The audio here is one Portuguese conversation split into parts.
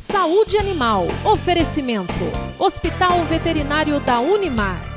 Saúde Animal. Oferecimento: Hospital Veterinário da Unimar.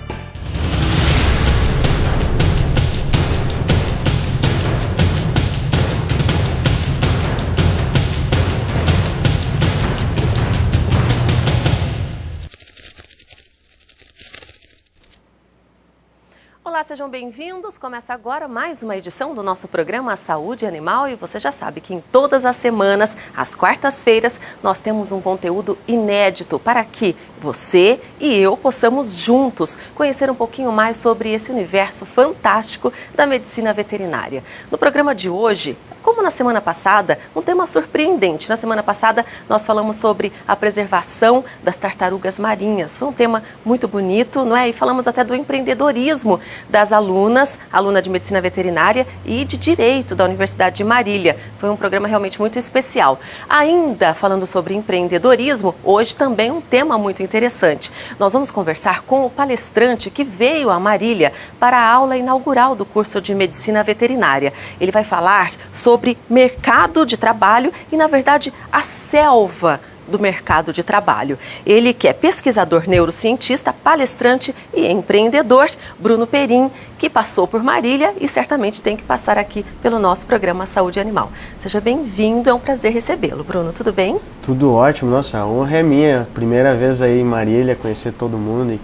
Olá, sejam bem-vindos. Começa agora mais uma edição do nosso programa Saúde Animal e você já sabe que em todas as semanas, às quartas-feiras, nós temos um conteúdo inédito para que você e eu possamos juntos conhecer um pouquinho mais sobre esse universo fantástico da medicina veterinária. No programa de hoje, como na semana passada, um tema surpreendente. Na semana passada, nós falamos sobre a preservação das tartarugas marinhas. Foi um tema muito bonito, não é? E falamos até do empreendedorismo das alunas, aluna de medicina veterinária e de direito da Universidade de Marília. Foi um programa realmente muito especial. Ainda falando sobre empreendedorismo, hoje também um tema muito interessante. Nós vamos conversar com o palestrante que veio a Marília para a aula inaugural do curso de medicina veterinária. Ele vai falar sobre mercado de trabalho e, na verdade, a selva do mercado de trabalho. Ele que é pesquisador neurocientista, palestrante e empreendedor, Bruno Perim, que passou por Marília e certamente tem que passar aqui pelo nosso programa Saúde Animal. Seja bem-vindo, é um prazer recebê-lo. Bruno, tudo bem? Tudo ótimo, nossa, a honra é minha. Primeira vez aí em Marília, conhecer todo mundo e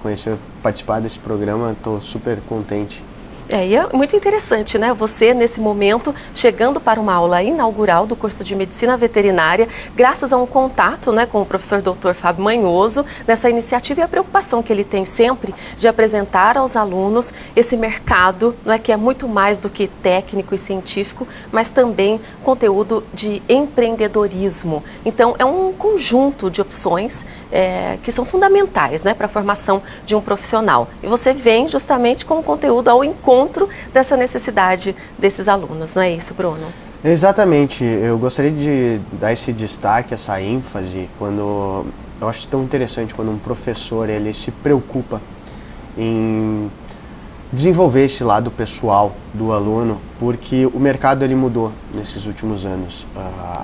participar desse programa, estou super contente. E é muito interessante, né? Você, nesse momento, chegando para uma aula inaugural do curso de Medicina Veterinária, graças a um contato, né, com o professor Dr. Fábio Manhoso, nessa iniciativa e a preocupação que ele tem sempre de apresentar aos alunos esse mercado, não é, que é muito mais do que técnico e científico, mas também conteúdo de empreendedorismo. Então, é um conjunto de opções que são fundamentais, né, para a formação de um profissional. E você vem justamente com o conteúdo ao encontro dessa necessidade desses alunos, não é isso, Bruno? Exatamente, eu gostaria de dar esse destaque, essa ênfase, quando eu acho tão interessante quando um professor ele se preocupa em desenvolver esse lado pessoal do aluno, porque o mercado ele mudou nesses últimos anos.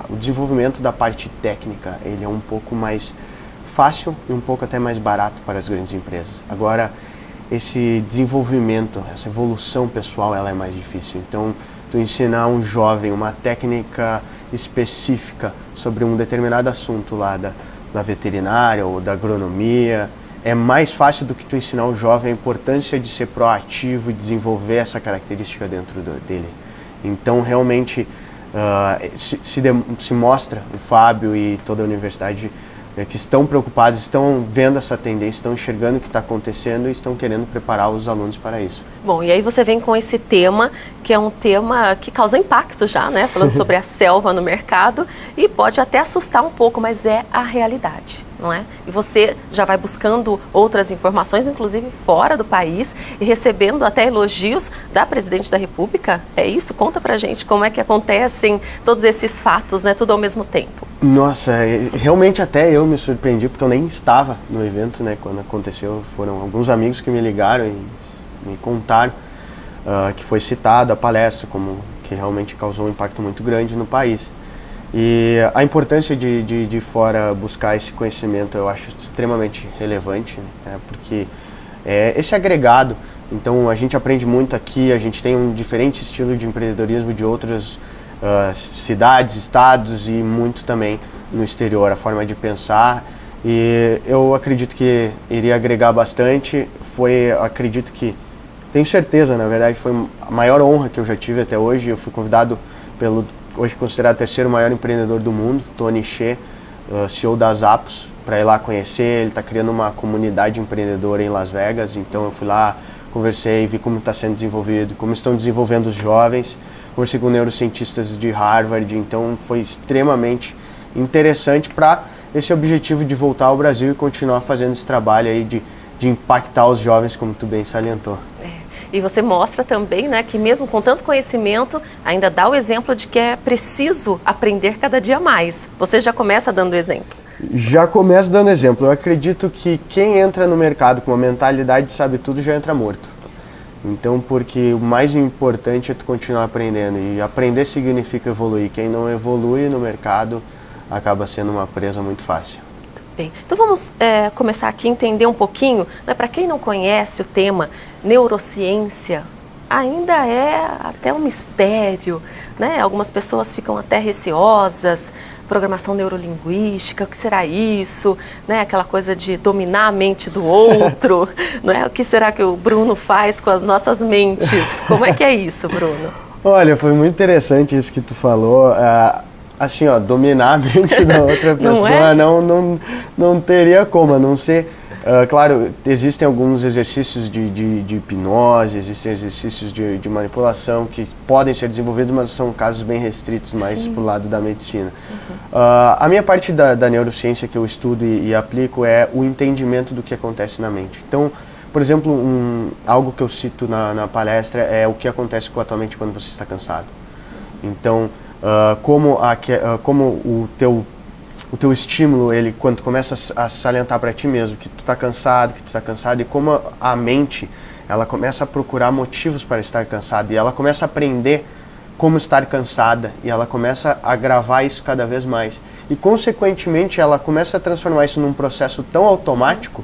O desenvolvimento da parte técnica ele é um pouco mais fácil e um pouco até mais barato para as grandes empresas. Agora, esse desenvolvimento, essa evolução pessoal, ela é mais difícil. Então, tu ensinar um jovem uma técnica específica sobre um determinado assunto lá da veterinária ou da agronomia, é mais fácil do que tu ensinar o jovem a importância de ser proativo e desenvolver essa característica dentro dele. Então, realmente, se mostra o Fábio e toda a universidade que estão preocupados, estão vendo essa tendência, estão enxergando o que está acontecendo e estão querendo preparar os alunos para isso. Bom, e aí você vem com esse tema, que é um tema que causa impacto já, né? Falando sobre a selva no mercado e pode até assustar um pouco, mas é a realidade, não é? E você já vai buscando outras informações, inclusive fora do país, e recebendo até elogios da Presidente da República. É isso? Conta pra gente como é que acontecem todos esses fatos, né? Tudo ao mesmo tempo. Nossa, realmente até eu me surpreendi, porque eu nem estava no evento, né? Quando aconteceu, foram alguns amigos que me ligaram e me contaram que foi citada a palestra, como que realmente causou um impacto muito grande no país. E a importância de fora buscar esse conhecimento eu acho extremamente relevante, né? Porque esse agregado, então a gente aprende muito aqui, a gente tem um diferente estilo de empreendedorismo de outras cidades, estados e muito também no exterior, a forma de pensar. E eu acredito que iria agregar bastante, tenho certeza, na verdade, foi a maior honra que eu já tive até hoje. Eu fui convidado pelo, hoje considerado o terceiro maior empreendedor do mundo, Tony Hsieh, CEO da Zappos, para ir lá conhecer. Ele está criando uma comunidade empreendedora em Las Vegas, então eu fui lá, conversei, vi como está sendo desenvolvido, como estão desenvolvendo os jovens, conversei com neurocientistas de Harvard, então foi extremamente interessante para esse objetivo de voltar ao Brasil e continuar fazendo esse trabalho aí de impactar os jovens, como tu bem salientou. E você mostra também, né, que mesmo com tanto conhecimento, ainda dá o exemplo de que é preciso aprender cada dia mais. Você já começa dando exemplo. Já começo dando exemplo. Eu acredito que quem entra no mercado com uma mentalidade de sabe tudo já entra morto. Então, porque o mais importante é tu continuar aprendendo. E aprender significa evoluir. Quem não evolui no mercado acaba sendo uma presa muito fácil. Bem, então vamos começar aqui a entender um pouquinho, né, para quem não conhece o tema neurociência, ainda é até um mistério, né? Algumas pessoas ficam até receosas, programação neurolinguística, o que será isso? Né? Aquela coisa de dominar a mente do outro, né? O que será que o Bruno faz com as nossas mentes? Como é que é isso, Bruno? Olha, foi muito interessante isso que tu falou. Assim, ó, dominar a mente da outra pessoa não teria como, a não ser... claro, existem alguns exercícios de hipnose, existem exercícios de manipulação que podem ser desenvolvidos, mas são casos bem restritos, mais pro lado da medicina. A minha parte da neurociência que eu estudo e aplico é o entendimento do que acontece na mente. Então, por exemplo, algo que eu cito na palestra é o que acontece com a tua mente quando você está cansado. Então, como o teu estímulo, ele, quando tu começa a salientar para ti mesmo que tu está cansado, e como a mente, ela começa a procurar motivos para estar cansada, e ela começa a aprender como estar cansada, e ela começa a gravar isso cada vez mais. E, consequentemente, ela começa a transformar isso num processo tão automático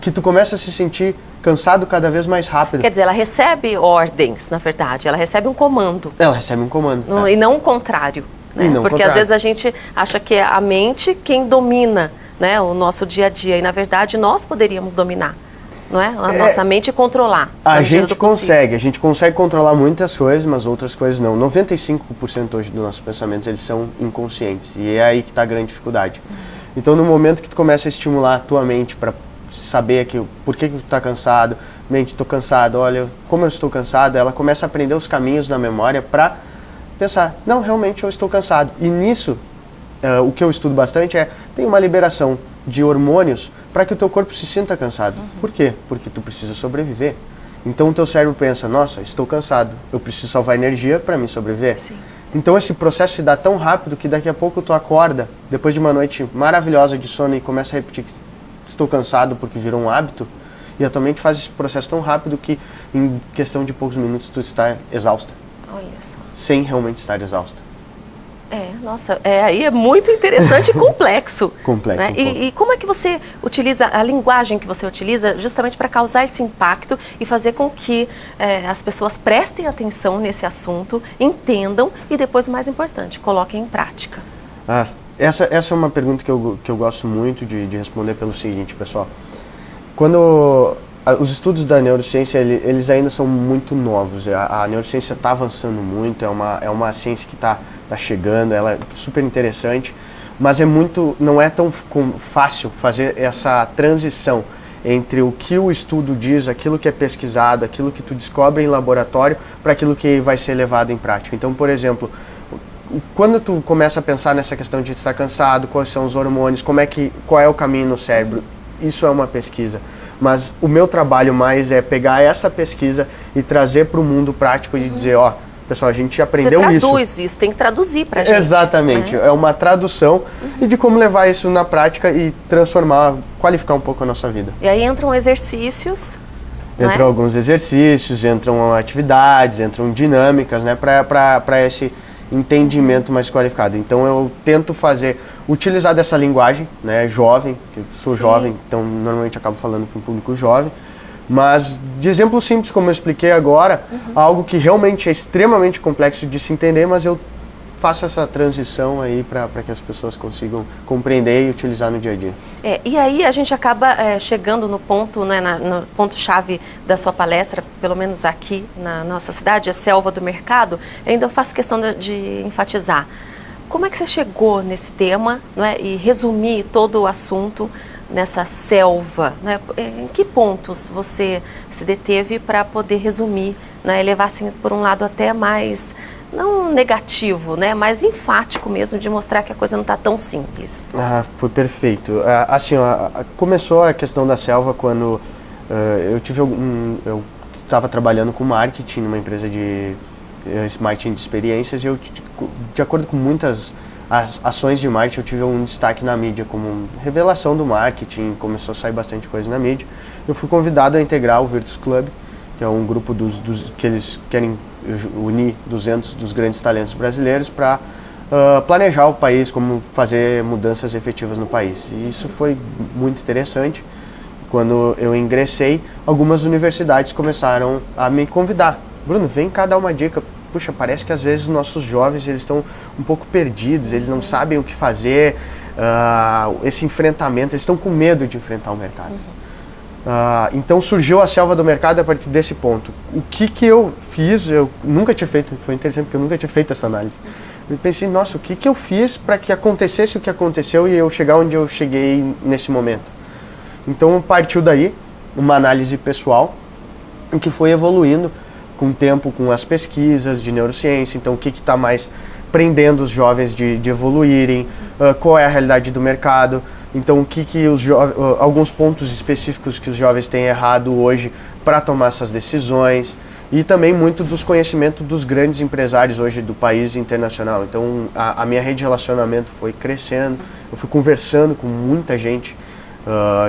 que tu começa a se sentir cansado cada vez mais rápido. Quer dizer, ela recebe ordens, na verdade, ela recebe um comando. Ela recebe um comando. E não o contrário. Né? Porque às vezes a gente acha que é a mente quem domina, né, o nosso dia a dia, e na verdade nós poderíamos dominar, não é? A nossa mente e controlar. A gente consegue controlar muitas coisas, mas outras coisas não. 95% hoje dos nossos pensamentos, eles são inconscientes, e é aí que está a grande dificuldade. Então, no momento que tu começa a estimular a tua mente para saber por que tu está cansado, mente, estou cansado, olha, como eu estou cansado, ela começa a aprender os caminhos da memória para pensar, não, realmente eu estou cansado. E nisso, o que eu estudo bastante tem uma liberação de hormônios para que o teu corpo se sinta cansado. Por quê? Porque tu precisa sobreviver. Então o teu cérebro pensa, nossa, estou cansado, eu preciso salvar energia para mim sobreviver. Sim. Então esse processo se dá tão rápido que daqui a pouco tu acorda, depois de uma noite maravilhosa de sono, e começa a repetir que estou cansado porque virou um hábito, e a tua mente faz esse processo tão rápido que em questão de poucos minutos tu está exausta. Olha só. Sem realmente estar exausta. Nossa, aí é muito interessante e complexo. Complexo. Né? E como é que você utiliza, a linguagem que você utiliza justamente para causar esse impacto e fazer com que as pessoas prestem atenção nesse assunto, entendam e depois, o mais importante, coloquem em prática? Essa é uma pergunta que eu gosto muito de responder pelo seguinte, pessoal. Quando os estudos da neurociência, eles ainda são muito novos. A neurociência está avançando muito, é uma ciência que está chegando, ela é super interessante, mas não é tão fácil fazer essa transição entre o que o estudo diz, aquilo que é pesquisado, aquilo que tu descobre em laboratório, para aquilo que vai ser levado em prática. Então, por exemplo, quando tu começa a pensar nessa questão de estar cansado, quais são os hormônios, qual é o caminho no cérebro, isso é uma pesquisa. Mas o meu trabalho mais é pegar essa pesquisa e trazer para o mundo prático e dizer, pessoal, a gente aprendeu isso. Você traduz isso, tem que traduzir para a gente. Exatamente, é uma tradução e de como levar isso na prática e qualificar um pouco a nossa vida. E aí entram exercícios. Entram alguns exercícios, entram atividades, entram dinâmicas, né, para esse entendimento mais qualificado. Então eu tento utilizar dessa linguagem, né, jovem, que eu sou jovem, então normalmente acabo falando com um público jovem, mas de exemplo simples, como eu expliquei agora, algo que realmente é extremamente complexo de se entender, mas eu faço essa transição aí para que as pessoas consigam compreender e utilizar no dia a dia. E aí a gente acaba chegando no ponto, né, no ponto-chave da sua palestra, pelo menos aqui na nossa cidade, a Selva do Mercado. Eu ainda faço questão de enfatizar. Como é que você chegou nesse tema, né, e resumir todo o assunto nessa selva? Né? Em que pontos você se deteve para poder resumir, né, e levar assim, por um lado até mais, não negativo, né, mas enfático mesmo, de mostrar que a coisa não está tão simples? Foi perfeito. Assim, começou a questão da selva quando eu estava trabalhando com marketing numa empresa de marketing de experiências, e eu, de acordo com muitas ações de marketing, eu tive um destaque na mídia como revelação do marketing, começou a sair bastante coisa na mídia. Eu fui convidado a integrar o Virtus Club, que é um grupo que eles querem unir 200 dos grandes talentos brasileiros para planejar o país, como fazer mudanças efetivas no país. E isso foi muito interessante. Quando eu ingressei, algumas universidades começaram a me convidar. Bruno, vem cá dar uma dica. Puxa, parece que às vezes os nossos jovens eles estão um pouco perdidos, eles não sabem o que fazer, esse enfrentamento, eles estão com medo de enfrentar o mercado. Então surgiu a Selva do Mercado a partir desse ponto. O que eu fiz, eu nunca tinha feito, foi interessante porque eu nunca tinha feito essa análise. Eu pensei, nossa, o que eu fiz para que acontecesse o que aconteceu e eu chegar onde eu cheguei nesse momento? Então partiu daí uma análise pessoal, que foi evoluindo com o tempo, com as pesquisas de neurociência. Então o que está mais prendendo os jovens de evoluírem, qual é a realidade do mercado. Então alguns pontos específicos que os jovens têm errado hoje para tomar essas decisões. E também muito dos conhecimentos dos grandes empresários hoje do país internacional. Então a minha rede de relacionamento foi crescendo, eu fui conversando com muita gente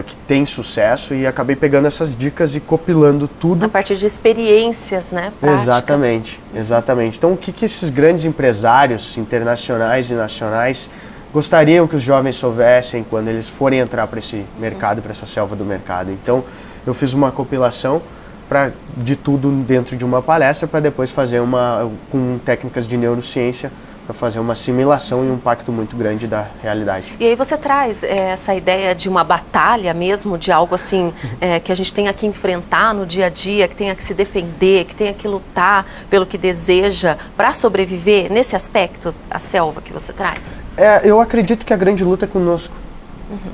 que tem sucesso e acabei pegando essas dicas e compilando tudo. A partir de experiências, né? Práticas. Exatamente. Então o que esses grandes empresários internacionais e nacionais gostariam que os jovens soubessem quando eles forem entrar para esse mercado, para essa selva do mercado. Então eu fiz uma compilação de tudo dentro de uma palestra para depois fazer com técnicas de neurociência para fazer uma assimilação e um impacto muito grande da realidade. E aí você traz essa ideia de uma batalha mesmo, de algo assim que a gente tenha que enfrentar no dia a dia, que tenha que se defender, que tenha que lutar pelo que deseja para sobreviver nesse aspecto, a selva que você traz? Eu acredito que a grande luta é conosco.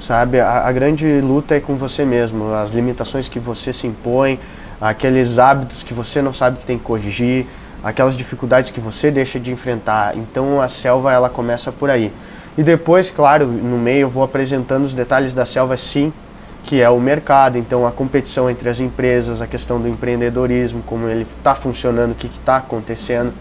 Sabe? A grande luta é com você mesmo, as limitações que você se impõe, aqueles hábitos que você não sabe que tem que corrigir, aquelas dificuldades que você deixa de enfrentar. Então a selva ela começa por aí. E depois, claro, no meio eu vou apresentando os detalhes da selva, sim, que é o mercado, então a competição entre as empresas, a questão do empreendedorismo, como ele está funcionando, o que está acontecendo.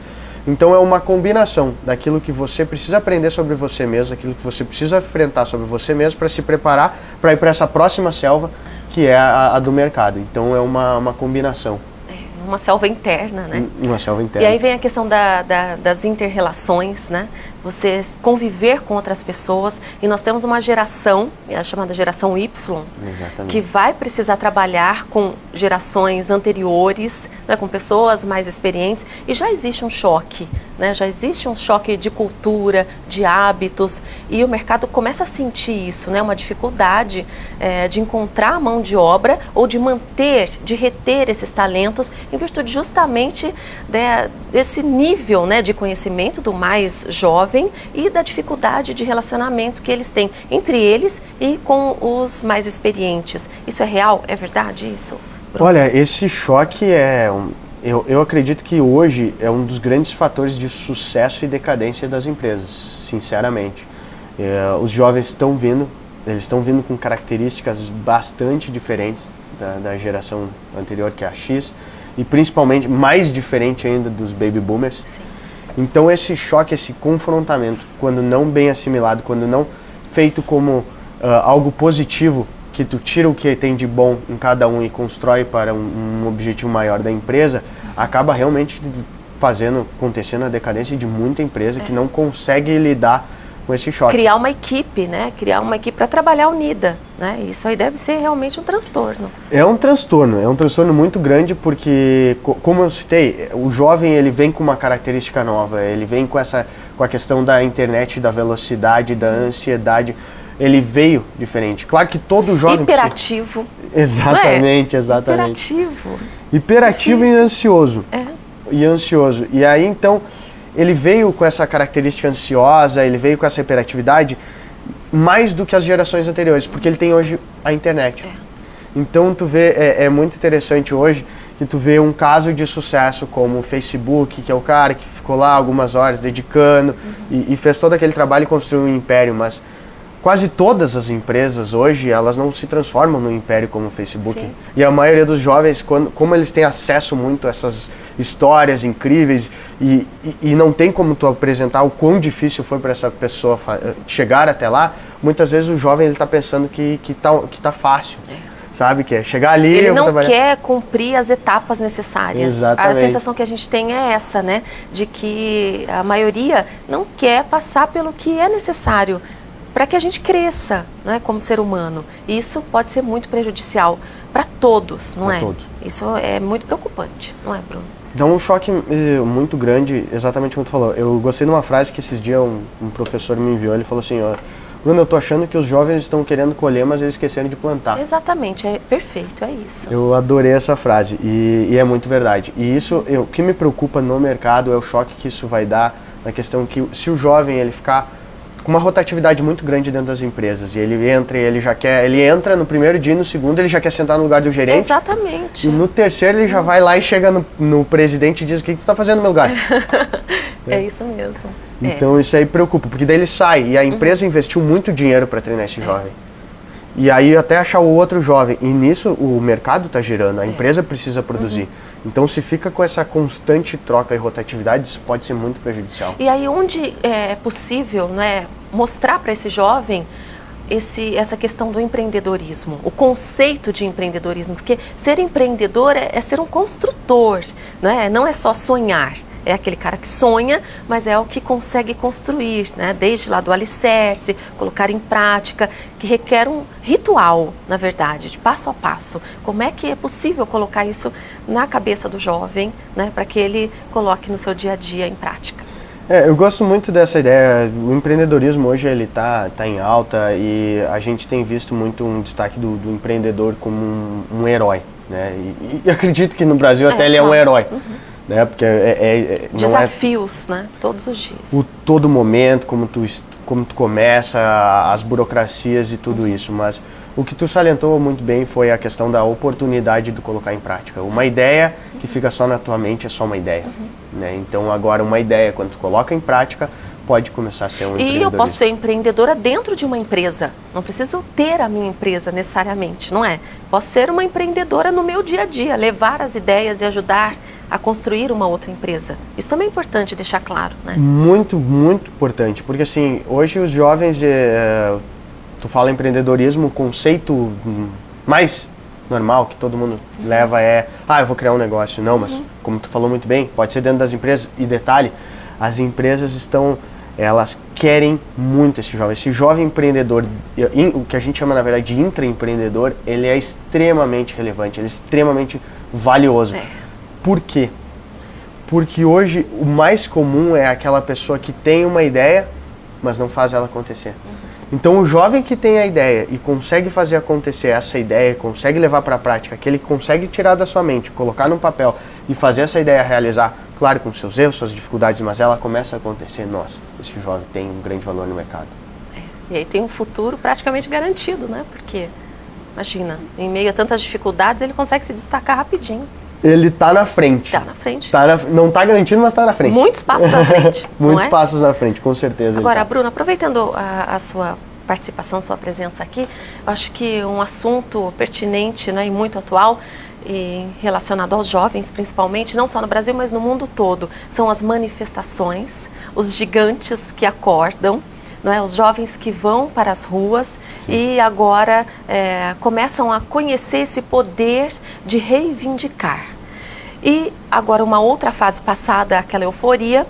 Então é uma combinação daquilo que você precisa aprender sobre você mesmo, daquilo que você precisa enfrentar sobre você mesmo para se preparar para ir para essa próxima selva, que é a do mercado. Então é uma combinação. Uma selva interna, né? Uma selva interna. E aí vem a questão das inter-relações, né? Você conviver com outras pessoas. E nós temos uma geração, a chamada geração Y, que vai precisar trabalhar com gerações anteriores, né? Com pessoas mais experientes. E já existe um choque, né? Já existe um choque de cultura, de hábitos. E o mercado começa a sentir isso, né? Uma dificuldade de encontrar a mão de obra ou de manter, de reter esses talentos em virtude justamente desse nível, né, de conhecimento do mais jovem e da dificuldade de relacionamento que eles têm entre eles e com os mais experientes. Isso é real? É verdade isso? Bruno? Olha, esse choque eu acredito que hoje é um dos grandes fatores de sucesso e decadência das empresas, sinceramente. Os jovens eles estão vindo com características bastante diferentes da geração anterior, que é a X, e principalmente mais diferente ainda dos baby boomers. Sim. Então esse choque, esse confrontamento, quando não bem assimilado, quando não feito como algo positivo, que tu tira o que tem de bom em cada um e constrói para um objetivo maior da empresa, acaba realmente acontecendo a decadência de muita empresa que não consegue lidar com esse choque. Criar uma equipe, né? Criar uma equipe para trabalhar unida, né? Isso aí deve ser realmente um transtorno. É um transtorno muito grande porque, como eu citei, o jovem ele vem com uma característica nova, ele vem com a questão da internet, da velocidade, da ansiedade, ele veio diferente. Claro que todo jovem... Hiperativo. Exatamente. Hiperativo e ansioso. E ansioso. E aí, então... Ele veio com essa característica ansiosa, ele veio com essa hiperatividade mais do que as gerações anteriores, porque ele tem hoje a internet. Então tu vê, é muito interessante hoje que tu vê um caso de sucesso como o Facebook, que é o cara que ficou lá algumas horas dedicando e fez todo aquele trabalho e construiu um império, mas quase todas as empresas hoje, elas não se transformam no império como o Facebook. Sim. E a maioria dos jovens, como eles têm acesso muito a essas histórias incríveis e não tem como tu apresentar o quão difícil foi para essa pessoa chegar até lá, muitas vezes o jovem está pensando que tá fácil. sabe? Que é chegar ali... Ele não quer cumprir as etapas necessárias. Exatamente. A sensação que a gente tem é essa, né? De que a maioria não quer passar pelo que é necessário para que a gente cresça, né, como ser humano. E isso pode ser muito prejudicial para todos, não é? Todos. Isso é muito preocupante, não é, Bruno? Dá um choque muito grande, exatamente como tu falou. Eu gostei de uma frase que esses dias um professor me enviou, ele falou assim, ó, Bruno, eu tô achando que os jovens estão querendo colher, mas eles esqueceram de plantar. Exatamente, é perfeito, é isso. Eu adorei essa frase e é muito verdade. E isso, o que me preocupa no mercado é o choque que isso vai dar na questão que se o jovem ele ficar com uma rotatividade muito grande dentro das empresas e ele entra no primeiro dia e no segundo ele já quer sentar no lugar do gerente. Exatamente. E no terceiro ele já vai lá e chega no presidente e diz, o que você está fazendo no meu lugar? É isso mesmo. Então isso aí preocupa, porque daí ele sai e a empresa investiu muito dinheiro para treinar esse jovem. E aí até achar o outro jovem. E nisso o mercado está girando, a empresa precisa produzir. Então se fica com essa constante troca e rotatividade, isso pode ser muito prejudicial. E aí onde é possível, né, mostrar para esse jovem essa questão do empreendedorismo, o conceito de empreendedorismo, porque ser empreendedor é ser um construtor, né? Não é só sonhar. É aquele cara que sonha, mas é o que consegue construir, né? Desde lá do alicerce, colocar em prática, que requer um ritual, na verdade, de passo a passo. Como é que é possível colocar isso na cabeça do jovem, né? Para que ele coloque no seu dia a dia em prática? Eu gosto muito dessa ideia. O empreendedorismo hoje ele tá em alta e a gente tem visto muito um destaque do empreendedor como um herói, né? E acredito que no Brasil até ele é um herói. Né? Porque desafios, né? Todos os dias. Todo momento, como tu começa, as burocracias e tudo isso. Mas o que tu salientou muito bem foi a questão da oportunidade de colocar em prática. Uma ideia que fica só na tua mente é só uma ideia. Né? Então agora uma ideia, quando tu coloca em prática, pode começar a ser um empreendedor. E eu posso ser empreendedora dentro de uma empresa. Não preciso ter a minha empresa necessariamente, não é? Posso ser uma empreendedora no meu dia a dia, levar as ideias e ajudar a construir uma outra empresa. Isso também é importante deixar claro, né? Muito, muito importante, porque assim, hoje os jovens, tu fala empreendedorismo, o conceito mais normal que todo mundo leva eu vou criar um negócio. Não, mas como tu falou muito bem, pode ser dentro das empresas. E detalhe, as empresas elas querem muito esse jovem. Esse jovem empreendedor, o que a gente chama na verdade de intraempreendedor, ele é extremamente relevante, ele é extremamente valioso. Por quê? Porque hoje o mais comum é aquela pessoa que tem uma ideia, mas não faz ela acontecer. Então o jovem que tem a ideia e consegue fazer acontecer essa ideia, consegue levar para a prática, que ele consegue tirar da sua mente, colocar no papel e fazer essa ideia realizar, claro, com seus erros, suas dificuldades, mas ela começa a acontecer, nossa, esse jovem tem um grande valor no mercado. E aí tem um futuro praticamente garantido, né? Porque, imagina, em meio a tantas dificuldades, ele consegue se destacar rapidinho. Ele tá na frente. Tá na frente. Não tá garantido, mas tá na frente. Muitos passos na frente. Muitos passos na frente, com certeza. Agora, Bruno, aproveitando a sua participação, sua presença aqui, eu acho que um assunto pertinente, né, e muito atual, e relacionado aos jovens, principalmente, não só no Brasil, mas no mundo todo, são as manifestações, os gigantes que acordam, não é? Os jovens que vão para as ruas. Sim. E agora começam a conhecer esse poder de reivindicar. E agora uma outra fase passada, aquela euforia,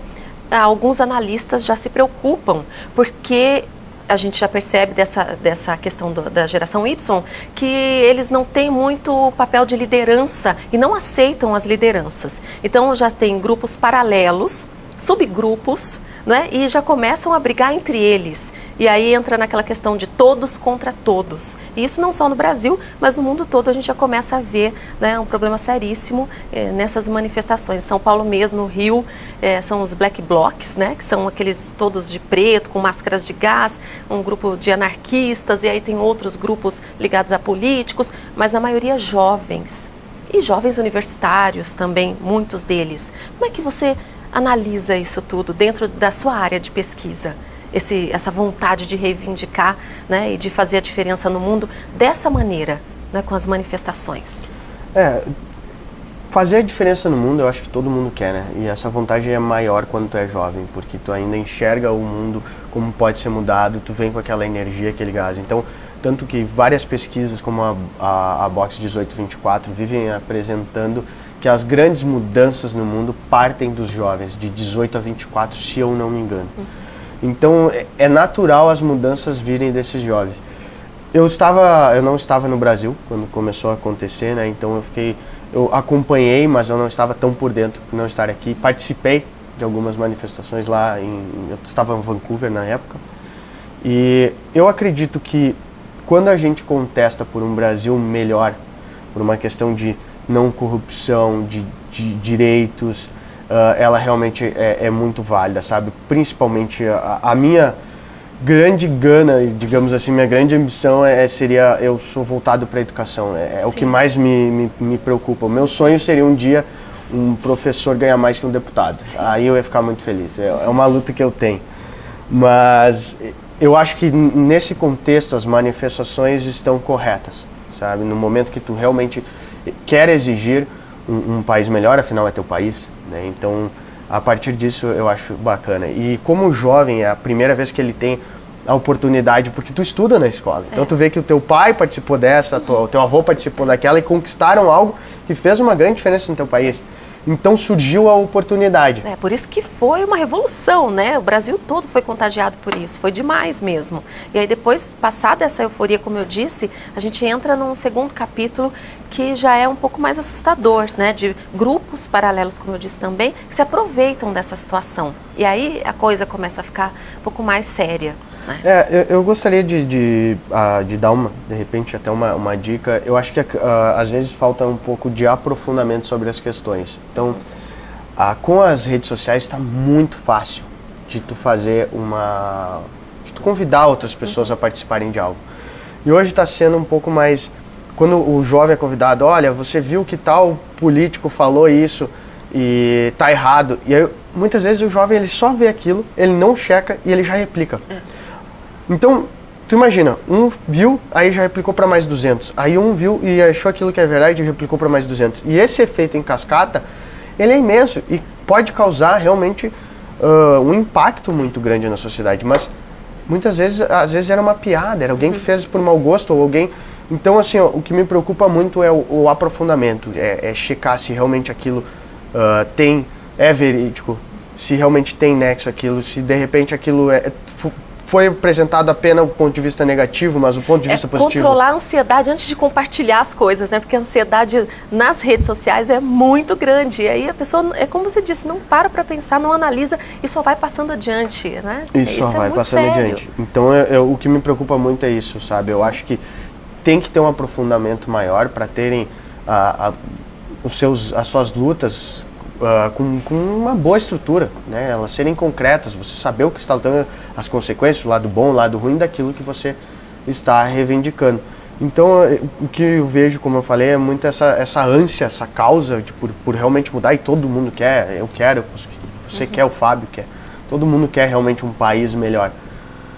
alguns analistas já se preocupam, porque a gente já percebe dessa questão da geração Y, que eles não têm muito papel de liderança e não aceitam as lideranças. Então já tem grupos paralelos, subgrupos, né? E já começam a brigar entre eles. E aí entra naquela questão de todos contra todos. E isso não só no Brasil, mas no mundo todo a gente já começa a ver, né, um problema seríssimo nessas manifestações. São Paulo mesmo, no Rio, são os Black Blocs, né, que são aqueles todos de preto, com máscaras de gás, um grupo de anarquistas, e aí tem outros grupos ligados a políticos, mas na maioria jovens. E jovens universitários também, muitos deles. Como é que você analisa isso tudo dentro da sua área de pesquisa? Essa vontade de reivindicar, né, e de fazer a diferença no mundo dessa maneira, né, com as manifestações. Fazer a diferença no mundo eu acho que todo mundo quer, né? E essa vontade é maior quando tu é jovem, porque tu ainda enxerga o mundo como pode ser mudado, tu vem com aquela energia, aquele gás. Então, tanto que várias pesquisas como a Box 1824 vivem apresentando que as grandes mudanças no mundo partem dos jovens, de 18 a 24, se eu não me engano. Então, é natural as mudanças virem desses jovens. Eu não estava no Brasil quando começou a acontecer, né? Então eu acompanhei, mas eu não estava tão por dentro por não estar aqui. Participei de algumas manifestações lá, eu estava em Vancouver na época. E eu acredito que quando a gente contesta por um Brasil melhor, por uma questão de não corrupção, de direitos, ela realmente é muito válida, sabe? Principalmente a minha grande gana, digamos assim, minha grande ambição seria, eu sou voltado para a educação, o que mais me preocupa. O meu sonho seria um dia um professor ganhar mais que um deputado. Aí eu ia ficar muito feliz, é uma luta que eu tenho. Mas eu acho que nesse contexto as manifestações estão corretas, sabe? No momento que tu realmente quer exigir um país melhor, afinal é teu país, né? Então, a partir disso eu acho bacana. E como jovem, é a primeira vez que ele tem a oportunidade, porque tu estuda na escola. Então tu vê que o teu pai participou dessa, o teu avô participou daquela e conquistaram algo que fez uma grande diferença no teu país. Então surgiu a oportunidade. Por isso que foi uma revolução, né? O Brasil todo foi contagiado por isso, foi demais mesmo. E aí depois, passada essa euforia, como eu disse, a gente entra num segundo capítulo que já é um pouco mais assustador, né? De grupos paralelos, como eu disse também, que se aproveitam dessa situação. E aí a coisa começa a ficar um pouco mais séria. Eu gostaria de dar de repente até uma dica. Eu acho que às vezes falta um pouco de aprofundamento sobre as questões. Então, com as redes sociais está muito fácil de tu fazer de tu convidar outras pessoas a participarem de algo. E hoje está sendo um pouco mais, quando o jovem é convidado, olha, você viu que tal político falou isso e tá errado. E aí, muitas vezes o jovem ele só vê aquilo, ele não checa e ele já replica. Então, tu imagina, um viu, aí já replicou para mais 200. Aí um viu e achou aquilo que é verdade e replicou para mais 200. E esse efeito em cascata, ele é imenso e pode causar realmente um impacto muito grande na sociedade. Mas muitas vezes, às vezes era uma piada, era alguém que fez por mau gosto ou alguém... Então, assim, o que me preocupa muito é o aprofundamento, é checar se realmente aquilo é verídico, se realmente tem nexo aquilo, se de repente aquilo foi apresentado apenas do ponto de vista negativo, mas o ponto de vista positivo... Controlar a ansiedade antes de compartilhar as coisas, né? Porque a ansiedade nas redes sociais é muito grande. E aí a pessoa, como você disse, não para pensar, não analisa e só vai passando adiante, né? Isso só vai passando adiante. Então, o que me preocupa muito é isso, sabe? Eu acho que tem que ter um aprofundamento maior para terem as suas lutas com uma boa estrutura, né? Elas serem concretas, você saber o que está lutando, as consequências, o lado bom, o lado ruim daquilo que você está reivindicando. Então, o que eu vejo, como eu falei, é muito essa ânsia, essa causa por realmente mudar, e todo mundo quer, eu quero, você quer, o Fábio quer, todo mundo quer realmente um país melhor.